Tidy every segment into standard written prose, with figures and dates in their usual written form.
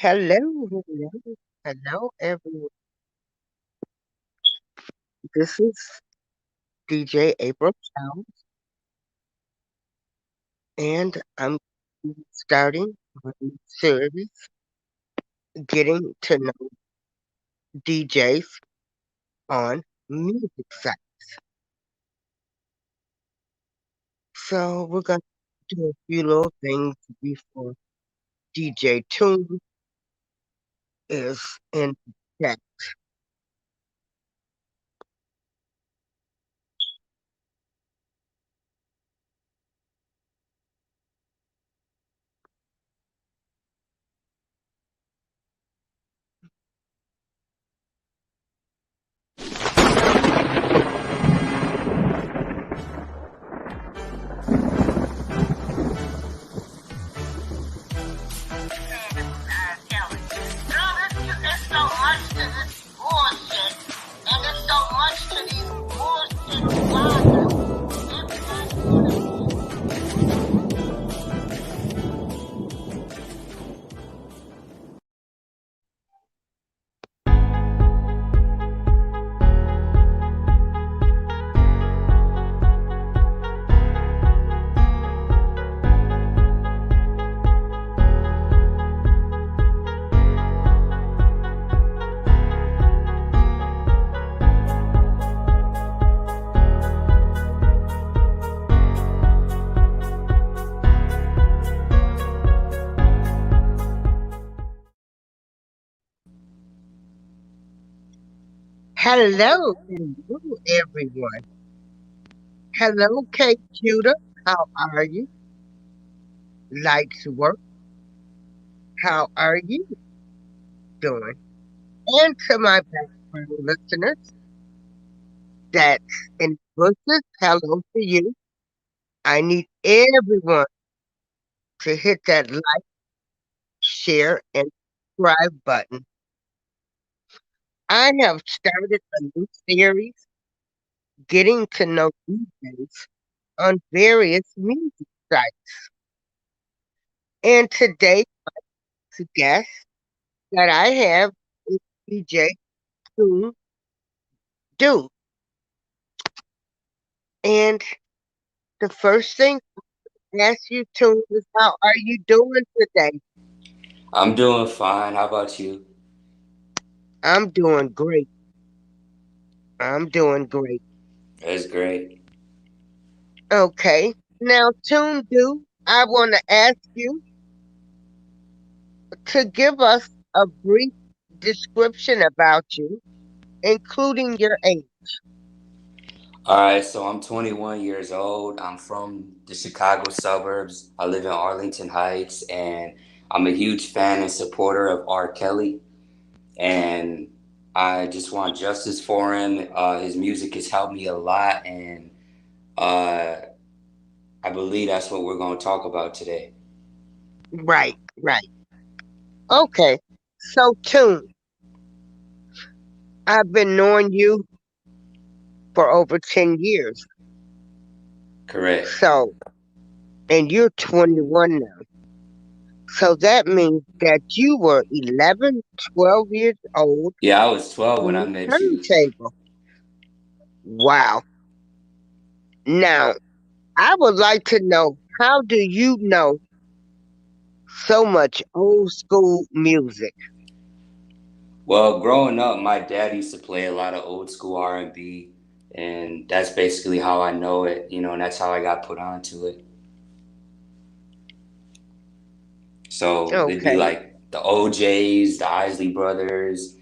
Hello, hello, hello, everyone. This is DJ April Chow, and I'm starting my series, getting to know DJs on music sites. So we're gonna do a few little things before DJ Tune is in the chat. Hello, hello, everyone. Hello, Kate Judah. How are you? Life's work. How are you doing? And to my background listeners, that's in bushes, hello to you. I need everyone to hit that like, share, and subscribe button. I have started a new series, getting to know DJs on various music sites. And today's guest that I have is DJ TUNEDUDE. And the first thing I ask you, Tune, is how are you doing today? I'm doing fine. How about you? I'm doing great. I'm doing great. That's great. Okay. Now, TuneDo, I want to ask you to give us a brief description about you, including your age. All right, so I'm 21 years old. I'm from the Chicago suburbs. I live in Arlington Heights, and I'm a huge fan and supporter of R. Kelly. And I just want justice for him. His music has helped me a lot, and uh, I believe that's what we're going to talk about today. Right, right. Okay. So, Tune, I've been knowing you for over 10 years. Correct. So, and you're 21 now. So that means that you were 11, 12 years old Yeah, I was 12 when on I the met you. turntable. Wow. Now, I would like to know, how do you know so much old school music? Well, growing up, my dad used to play a lot of old school R&B, and that's basically how I know it, and that's how I got put onto it. So it'd be Okay. like the OJs, the Isley Brothers,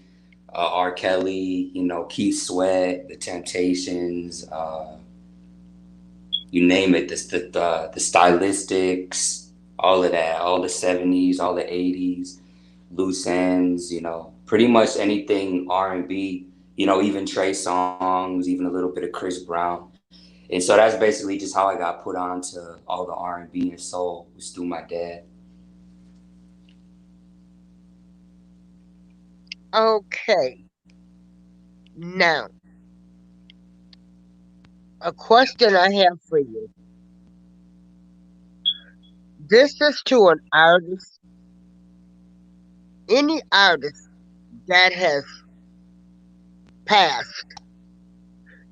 R. Kelly, Keith Sweat, the Temptations, you name it, the stylistics, all of that, all the 70s, all the 80s, loose ends, pretty much anything R&B, even Trey songs, even a little bit of Chris Brown. And so that's basically just how I got put on to all the R&B and soul, was through my dad. Okay. Now, a question I have for you. This is to an artist Any artist that has passed,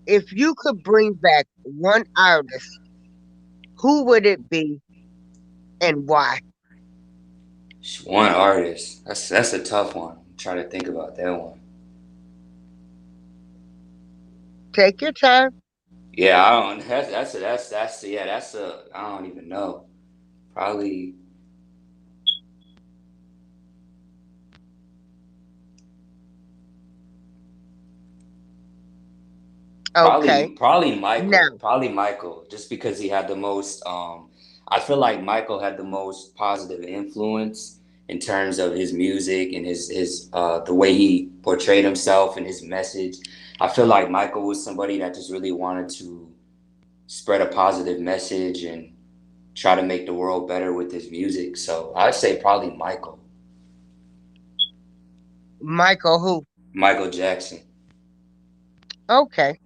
if you could bring back one artist, who would it be and why? One artist. That's a tough one. I'm trying to think about that one. Take your time. Yeah, I don't. That's yeah. That's a. I don't even know. Probably Okay. probably Michael. Now, Probably Michael. Just because he had the most. I feel like Michael had the most positive influence in terms of his music and his the way he portrayed himself and his message. I feel like Michael was somebody that just really wanted to spread a positive message and try to make the world better with his music. So I'd say probably Michael. Michael who? Michael Jackson. Okay.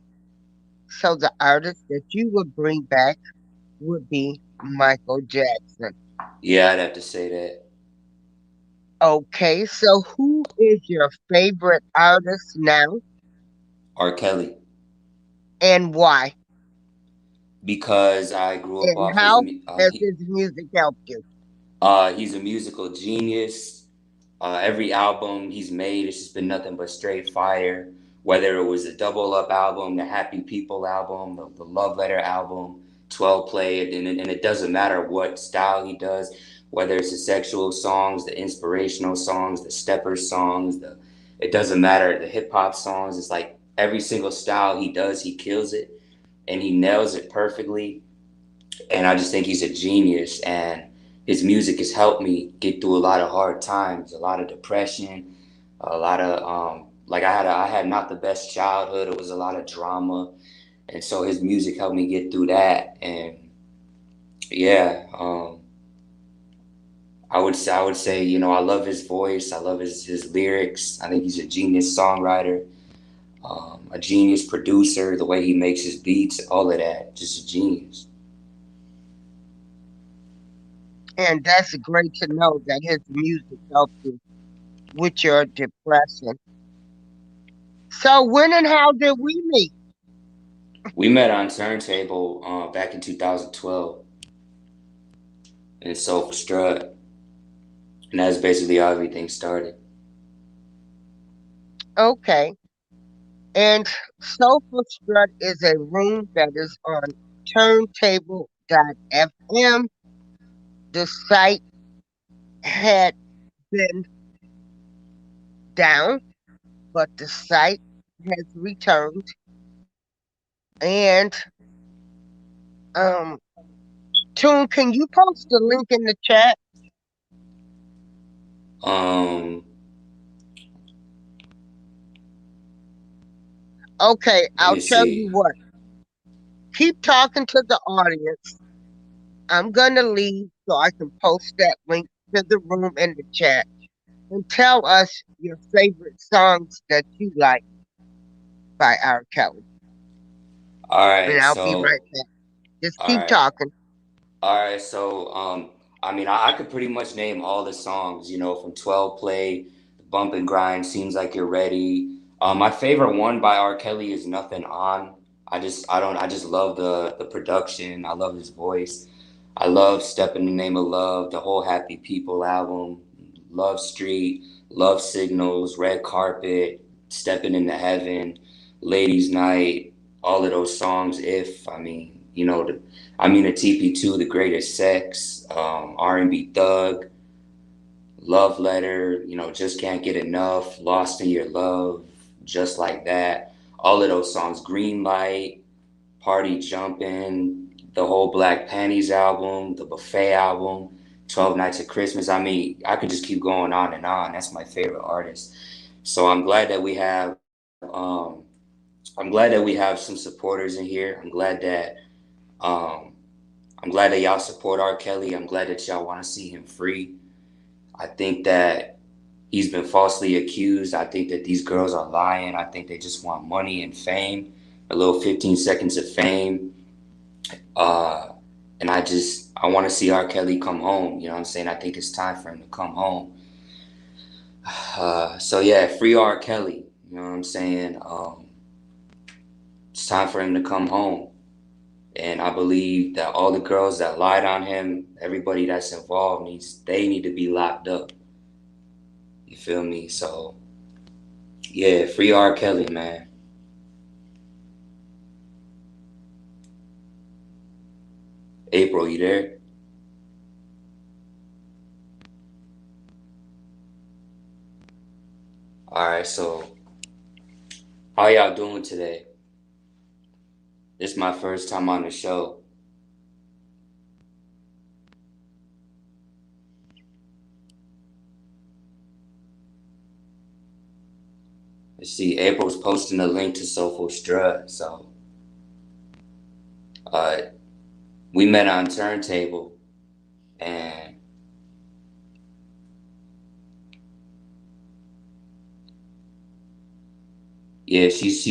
So the artist that you would bring back would be Michael Jackson. Yeah, I'd have to say that. Okay. So who is your favorite artist now R. Kelly. and why? Because I grew up And off his how has his music helped you? he's a musical genius. Every album he's made, it's just been nothing but straight fire. Whether it was the Double Up album, the Happy People album, the Love Letter album, 12 Play, and it doesn't matter what style he does, whether it's the sexual songs, the inspirational songs, the stepper songs, it doesn't matter, the hip hop songs. It's like every single style he does, he kills it and he nails it perfectly. And I just think he's a genius, and his music has helped me get through a lot of hard times, a lot of depression, a lot of like I had not the best childhood. It was a lot of drama, and so his music helped me get through that. And yeah, I would say, you know, I love his voice, I love his lyrics. I think he's a genius songwriter, a genius producer. The way he makes his beats, all of that, just a genius. And that's great to know that his music helped you with your depression. So when and how did we meet? We met on Turntable back in 2012 in Soulful Strut, and that's basically how everything started. Okay. And Sofa Strut is a room that is on turntable.fm. The site had been down, but the site has returned. And um Tune, can you post the link in the chat? Um, Okay, Let I'll me tell you see. what. Keep talking to the audience. I'm gonna leave so I can post that link to the room in the chat. And tell us your favorite songs that you like by R. Kelly. All And right, I'll be so right back. Just all keep right, talking. all right. So I mean, I could pretty much name all the songs, you know, from 12 Play, Bump and Grind, Seems Like You're Ready. My favorite one by R. Kelly is Nothing On. I just love the production. I love his voice. I love Step in the Name of Love, the whole Happy People album, Love Street, Love Signals, Red Carpet, Stepping into Heaven, Ladies Night, all of those songs. If I mean, you know, the TP2, The Greatest Sex, R&B Thug, Love Letter, you know, Just Can't Get Enough, Lost in Your Love, Just Like That. All of those songs, Green Light, Party Jumpin', the whole Black Panties album, the Buffet album, 12 Nights of Christmas. I mean, I could just keep going on and on. That's my favorite artist. So I'm glad that we have some supporters in here. Um, I'm glad that y'all support R. Kelly. I'm glad that y'all want to see him free. I think that he's been falsely accused. I think that these girls are lying. I think they just want money and fame, a little 15 seconds of fame. Uh, and I want to see R. Kelly come home. You know what I'm saying? I think it's time for him to come home. So yeah, free R. Kelly. You know what I'm saying? It's time for him to come home. And I believe that all the girls that lied on him, everybody that's involved they need to be locked up. You feel me? So yeah, free R. Kelly, man. April, you there? All right. So how y'all doing today? This is my first time on the show. Let's see. April's posting a link to Soulful Strut. So uh, we met on Turntable, and yeah, she's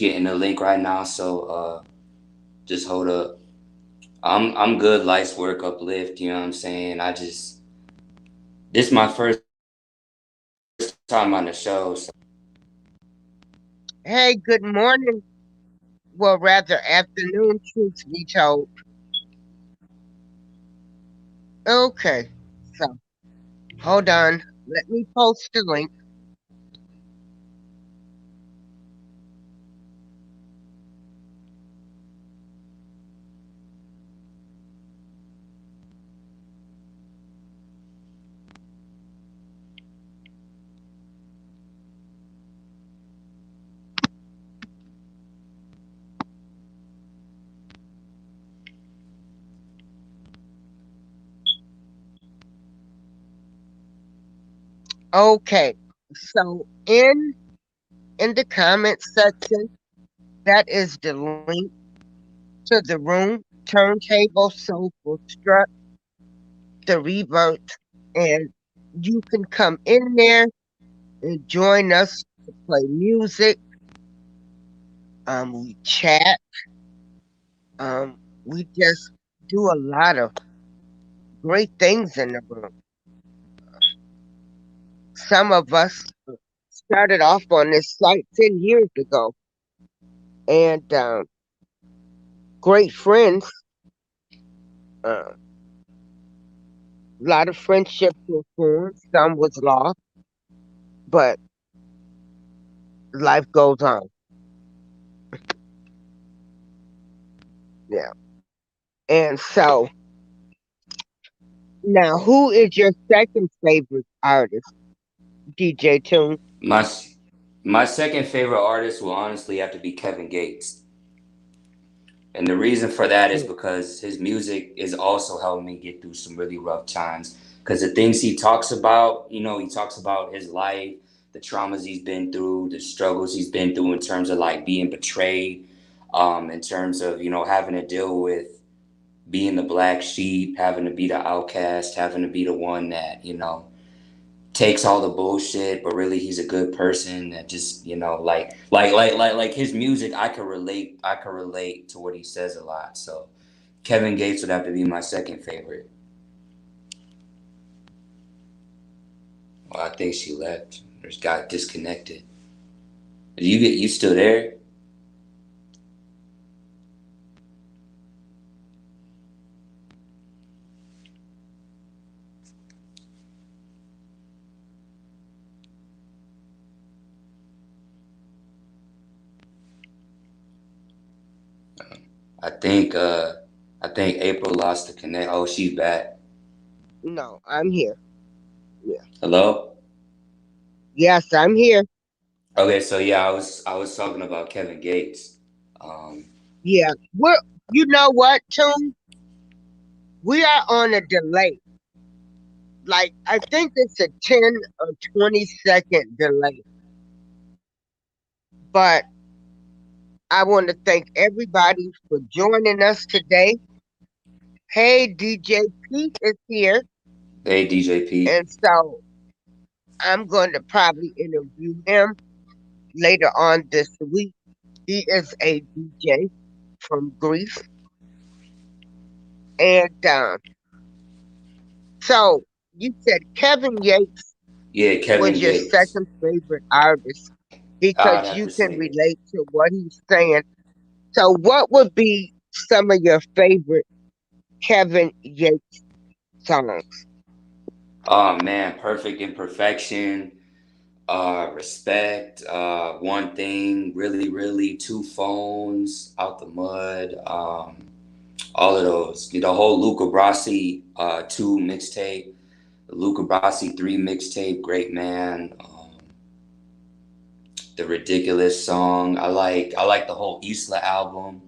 getting the link right now. So just hold up. I'm good. Life's work uplift. You know what I'm saying? This is my first time on the show. So Hey, good morning. Well, rather afternoon, truth be told. Okay, so hold on. Let me post the link. Okay, so in the comment section, that is the link to the room, turntable, soulful strut, the revert, and you can come in there and join us to play music. We chat. We just do a lot of great things in the room. Some of us started off on this site 10 years ago, and great friends. A lot of friendships were formed, some was lost, but life goes on. Yeah. And so, now who is your second favorite artist, DJ Tune? my my second favorite artist will honestly have to be Kevin Gates. And the reason for that is Mm. because his music is also helping me get through some really rough times. Because the things he talks about, he talks about his life, the traumas he's been through, the struggles he's been through in terms of like being betrayed, in terms of, having to deal with being the black sheep, having to be the outcast, having to be the one that, takes all the bullshit, but really he's a good person that just like his music. I can relate to what he says a lot. So Kevin Gates would have to be my second favorite. Well, I think she left or just got disconnected. You still there? I think uh I think April lost the connect. Oh, she's back. No, I'm here. Yeah. Hello. Yes, I'm here. Okay, so yeah, I was talking about Kevin Gates. Um, Yeah. You know what, Tune? We are on a delay. Like, I think it's a 10 or 20-second delay. But I want to thank everybody for joining us today. Hey, DJ Pete is here. hey DJ Pete. And so I'm going to probably interview him later on this week. He is a DJ from Greece. And so you said Kevin Yates. Yeah, was Kevin your Gates. second favorite artist I'd because have you to can say. relate to what he's saying. So, what would be some of your favorite Kevin Yates songs? Oh man, Perfect Imperfection, Respect, One Thing, Really Really, Two Phones, Out the Mud, all of those. The whole Luca Brasi 2 mixtape, the Luca Brasi 3 mixtape, Great Man, the Ridiculous song. I like the whole Isla album.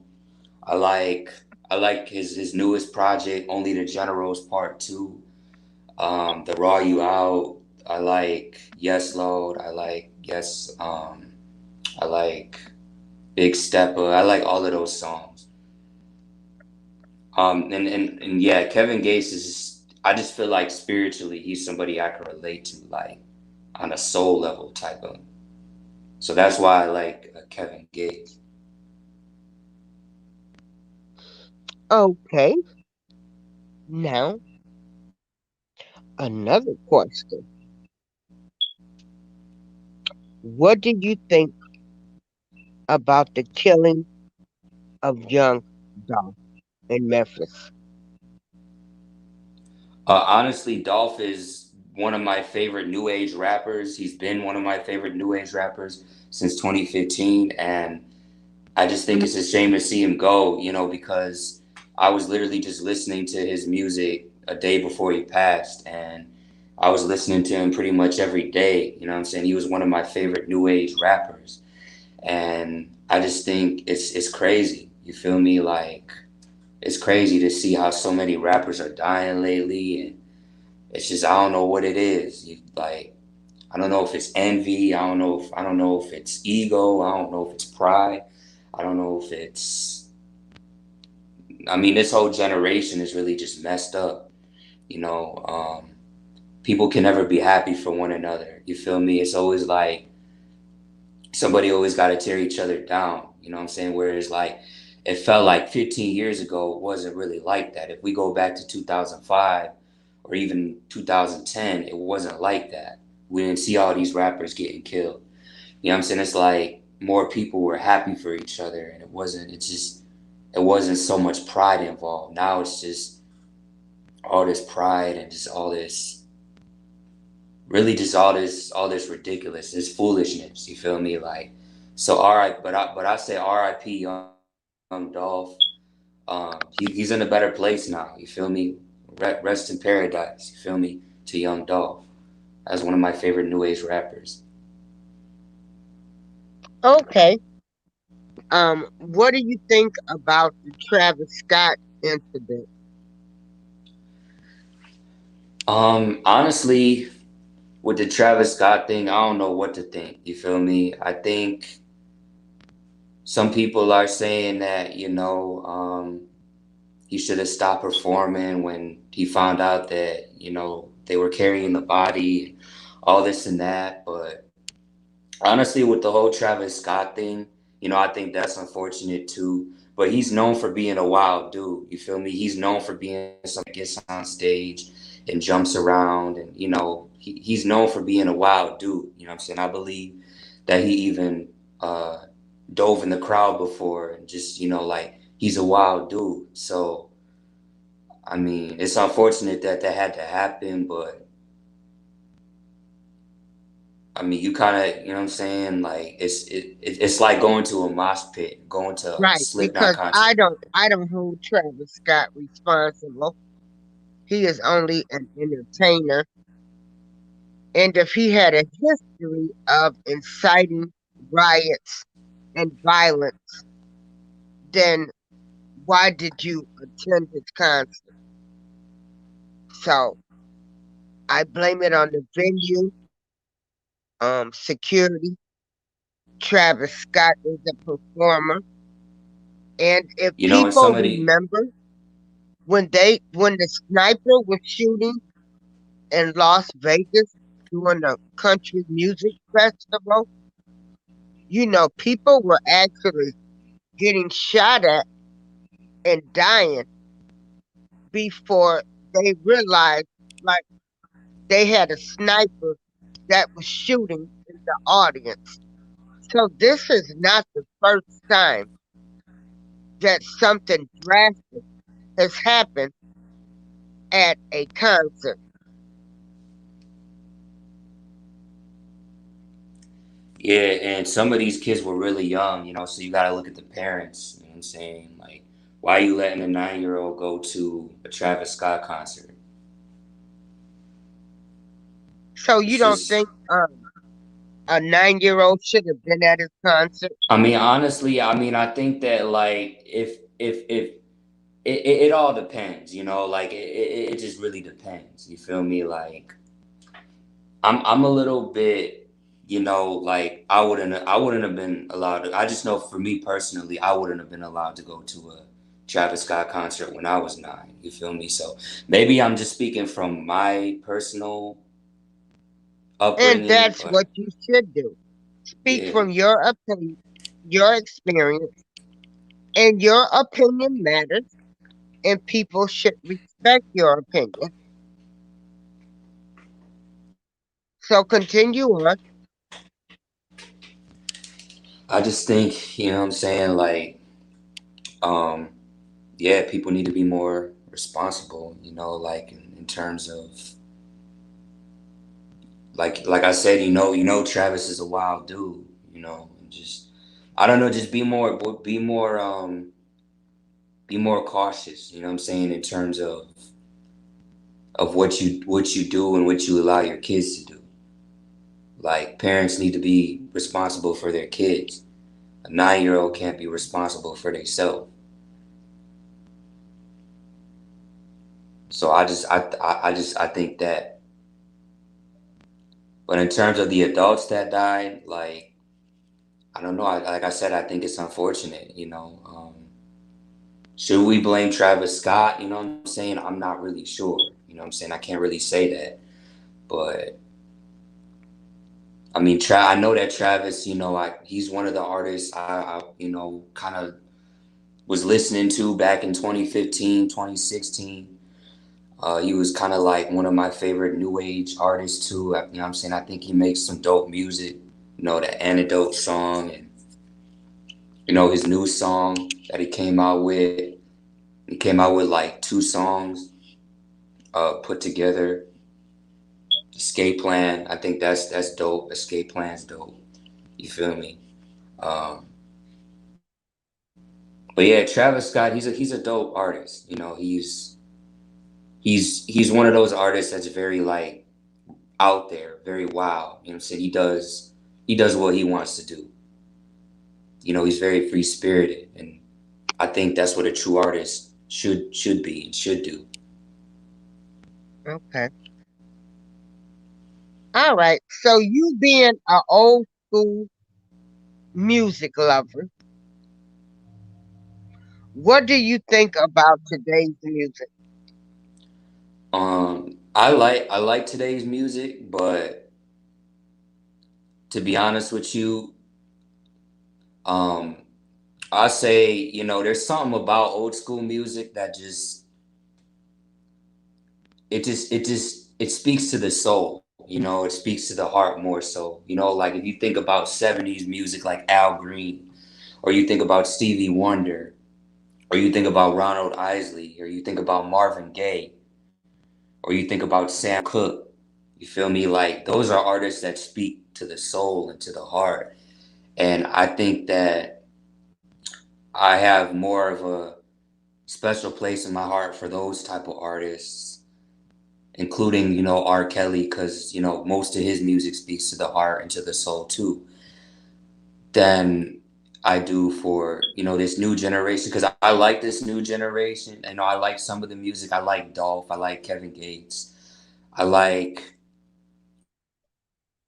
I like I like his newest project, Only the Generals Part 2. The Raw You Out. I like Yes Load. I like Yes. I like Big Stepper. I like all of those songs. And yeah, Kevin Gates is. I just feel like spiritually, he's somebody I can relate to, like on a soul level type of. So that's why I like Kevin Gates. Okay, now another question. What do you think about the killing of young Dolph in Memphis? Honestly, Dolph is one of my favorite new age rappers. He's been one of my favorite new age rappers since 2015, and I just think it's a shame to see him go, because I was literally just listening to his music a day before he passed, and I was listening to him pretty much every day. You know what I'm saying? He was one of my favorite new age rappers, and I just think it's crazy. You feel me? Like it's crazy to see how so many rappers are dying lately, and it's just I don't know what it is. Like I don't know if it's envy. I don't know if it's ego. I don't know if it's pride. I don't know if it's. I mean, this whole generation is really just messed up. You know, people can never be happy for one another. You feel me? It's always like somebody always got to tear each other down. You know what I'm saying? Whereas like it felt like 15 years ago it wasn't really like that. If we go back to 2005 or even 2010, it wasn't like that. We didn't see all these rappers getting killed. You know what I'm saying? It's like more people were happy for each other, and it wasn't so much pride involved. Now it's just all this pride and just all this really just all this ridiculous, this foolishness. You feel me? Like so. All right, but I say R.I.P. Young Dolph. He's in a better place now. You feel me? Rest in paradise. You feel me? To Young Dolph. That's one of my favorite new age rappers. Okay. What do you think about the Travis Scott incident? Honestly, with the Travis Scott thing, I don't know what to think. You feel me? I think some people are saying that he should have stopped performing when he found out that they were carrying the body, all this and that. But honestly, with the whole Travis Scott thing, I think that's unfortunate too. But he's known for being a wild dude. You feel me? He's known for being somebody that gets on stage and jumps around, and he's known for being a wild dude. You know what I'm saying? I believe that he even uh, dove in the crowd before, and just like he's a wild dude. So I mean, it's unfortunate that that had to happen, but I mean, you kind of, you know what I'm saying? Like it's like going to a mosh pit, going to a Right, Slipknot because concert. I don't hold Travis Scott responsible. He is only an entertainer. And if he had a history of inciting riots and violence, then why did you attend his concert? So I blame it on the venue, security. Travis Scott is a performer. And if And people somebody, remember when the sniper was shooting in Las Vegas during the country music festival, people were actually getting shot at and dying before they realized like they had a sniper that was shooting in the audience. So this is not the first time that something drastic has happened at a concert. Yeah, and some of these kids were really young, so you got to look at the parents. You know what I'm saying? Like, why are you letting a 9-year old go to a Travis Scott concert? So you It's don't just, think a 9-year-old should have been at his concert? I mean, honestly, I think that like if it all depends, like it just really depends. You feel me? Like I'm a little bit, like I wouldn't have been allowed to. I just know for me personally, I wouldn't have been allowed to go to a Travis Scott concert when I was 9. You feel me? So maybe I'm just speaking from my personal And upbringing, that's but what you should do. Speak yeah, from your opinion, your experience, and your opinion matters, and people should respect your opinion. So continue on. I just think what I'm saying, like um yeah, people need to be more responsible, like in terms of like I said, Travis is a wild dude, and just I don't know, just be more cautious, what I'm saying, in terms of what you do and what you allow your kids to do. Like parents need to be responsible for their kids. A 9-year old can't be responsible for themselves. So I think that. But in terms of the adults that died, like I don't know. Like I said, I think it's unfortunate. Should we blame Travis Scott? You know what I'm saying? I'm not really sure. You know what I'm saying? I can't really say that. But I mean, I know that Travis. He's one of the artists I kind of was listening to back in 2015, 2016. He was kind of like one of my favorite new age artists too. You know what I'm saying? I think he makes some dope music. The Antidote song and his new song that he came out with. He came out with like 2 songs put together. Escape Plan, I think that's dope. Escape Plan's dope. You feel me? Um, but yeah, Travis Scott, he's a dope artist. He's one of those artists that's very like out there, very wild. You know what I'm saying? He does what he wants to do. He's very free spirited, and I think that's what a true artist should be and should do. Okay. All right. So you being an old school music lover, what do you think about today's music? I like today's music, but to be honest with you, um, I say there's something about old school music that it speaks to the soul. It speaks to the heart more so. Like if you think about '70s music like Al Green, or you think about Stevie Wonder, or you think about Ronald Isley, or you think about Marvin Gaye, or you think about Sam Cooke. You feel me? Like those are artists that speak to the soul and to the heart. And I think that I have more of a special place in my heart for those type of artists, including R. Kelly, because most of his music speaks to the heart and to the soul too. Than I do for this new generation, because I like this new generation. I like some of the music. I like Dolph. I like Kevin Gates. I like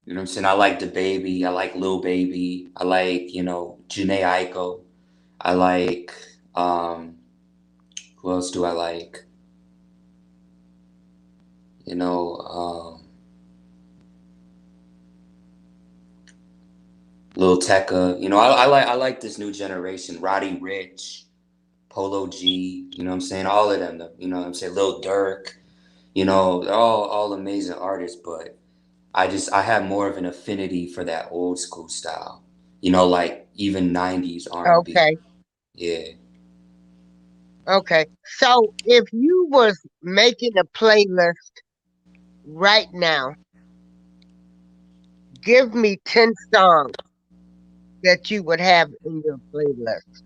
what I'm saying. I like the baby. I like Lil Baby. I like Janae Aiko. I like who else do I like? You know, Lil Tecca. I like this new generation. Roddy Rich, Polo G. You know what I'm saying? All of them. You know what I'm saying? Lil Durk. They're all amazing artists, but I have more of an affinity for that old school style. You know, like even 90s R&B. Okay, Yeah. okay. So if you was making a playlist right now, give me 10 songs that you would have in your playlist.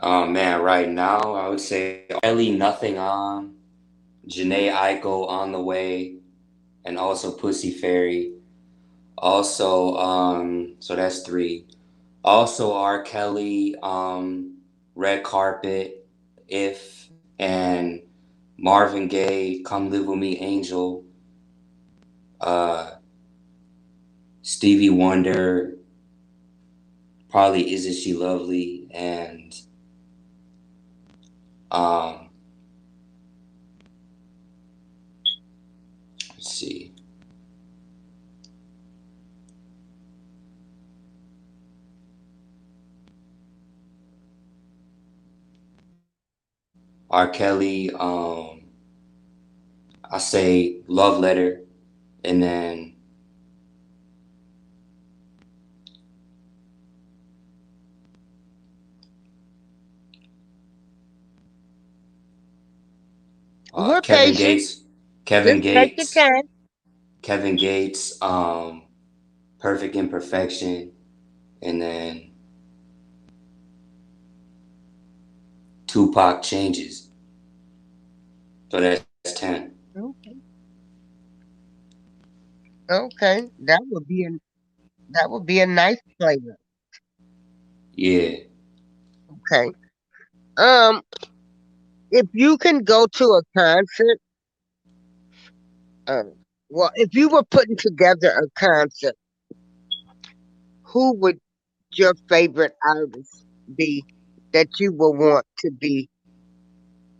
Man, right now I would say Ellie Nothing On, Janae Aiko On the Way, and also Pussy Fairy. Also, so that's three. Also R. Kelly, Red Carpet, If, and Marvin Gaye, Come Live With Me Angel, uh, Stevie Wonder, probably Isn't She Lovely, and um, let's see, R. Kelly, I say Love Letter, and then We're Kevin patient. Gates, Kevin Just take your Gates, time. Kevin Gates, Perfect Imperfection, and then Tupac Changes. So that's 10. Okay. Okay. That would be a nice playlist. Yeah. Okay. Um, if you can go to a concert, um, well, if you were putting together a concert, who would your favorite artist be that you would want to be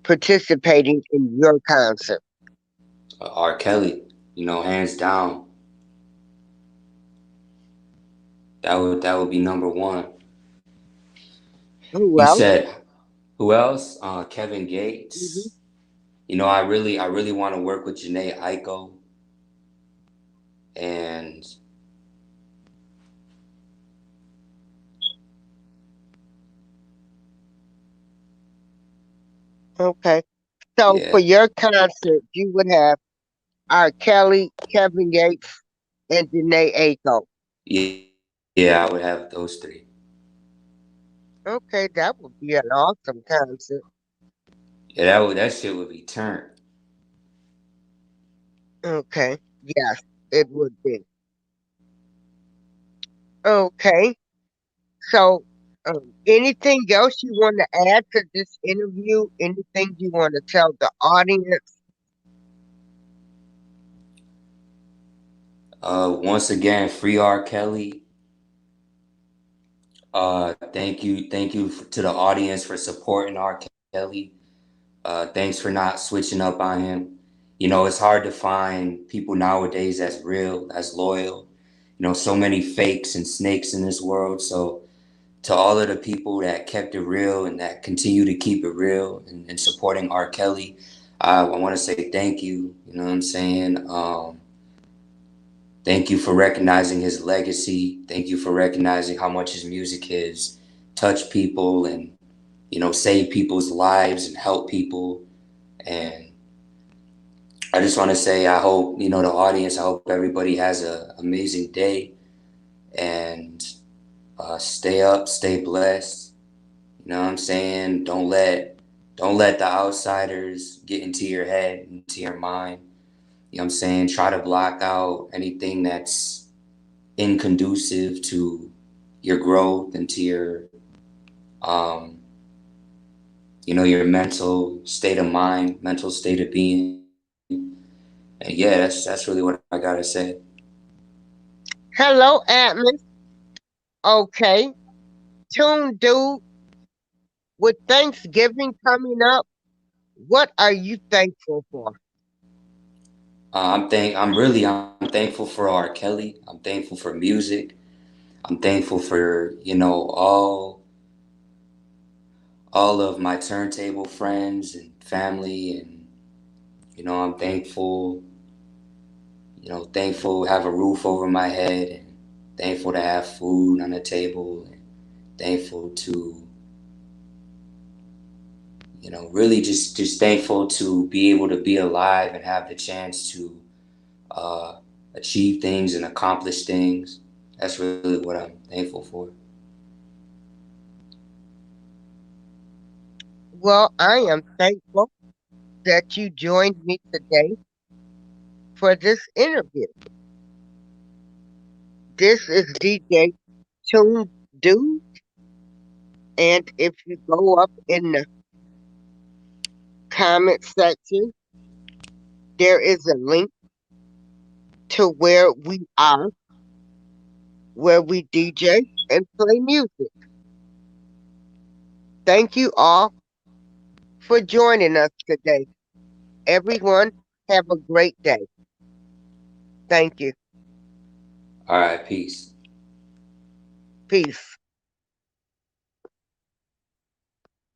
participating in your concert? R. Kelly, hands down. That would be number one. Who You else? said who else? Kevin Hmm. Gates. I really want to work with Janae Aiko, and Okay. So for yeah, your concert, you would have R. Kelly, Kevin Gates, and Janae Aiko. yeah, I would have those three. Okay, that would be an awesome concert. Yeah, that shit would be turned. Okay. Yes, it would be. Okay. So, anything else you want to add to this interview? Anything you want to tell the audience? Once again, free R. Kelly. Thank you to the audience for supporting R. Kelly. Thanks for not switching up on him. It's hard to find people nowadays that's real, that's loyal. So many fakes and snakes in this world. So to all of the people that kept it real and that continue to keep it real and supporting R. Kelly, I want to say thank you. You know what I'm saying? Thank you for recognizing his legacy. Thank you for recognizing how much his music has touched people and save people's lives and help people. And I just want to say, I hope, the audience, I hope everybody has an amazing day and stay up, stay blessed. You know what I'm saying? Don't let the outsiders get into your head, into your mind. You know what I'm saying? Try to block out anything that's inconducive to your growth and to um, your mental state of mind, mental state of being. And yeah, that's really what I gotta say. Hello, Atlas. Okay. Tune Dude, with Thanksgiving coming up, what are you thankful for? I'm thankful for R. Kelly. I'm thankful for music. I'm thankful for all of my turntable friends and family, and I'm thankful. thankful to have a roof over my head, and thankful to have food on the table, and thankful to, really just thankful to be able to be alive and have the chance to uh, achieve things and accomplish things. That's really what I'm thankful for. Well, I am thankful that you joined me today for this interview. This is DJ TUNEDUDE, and if you go up in the comment section, there is a link to where we are, where we DJ and play music. Thank you all for joining us today. Everyone, have a great day. Thank you. All right, peace. Peace.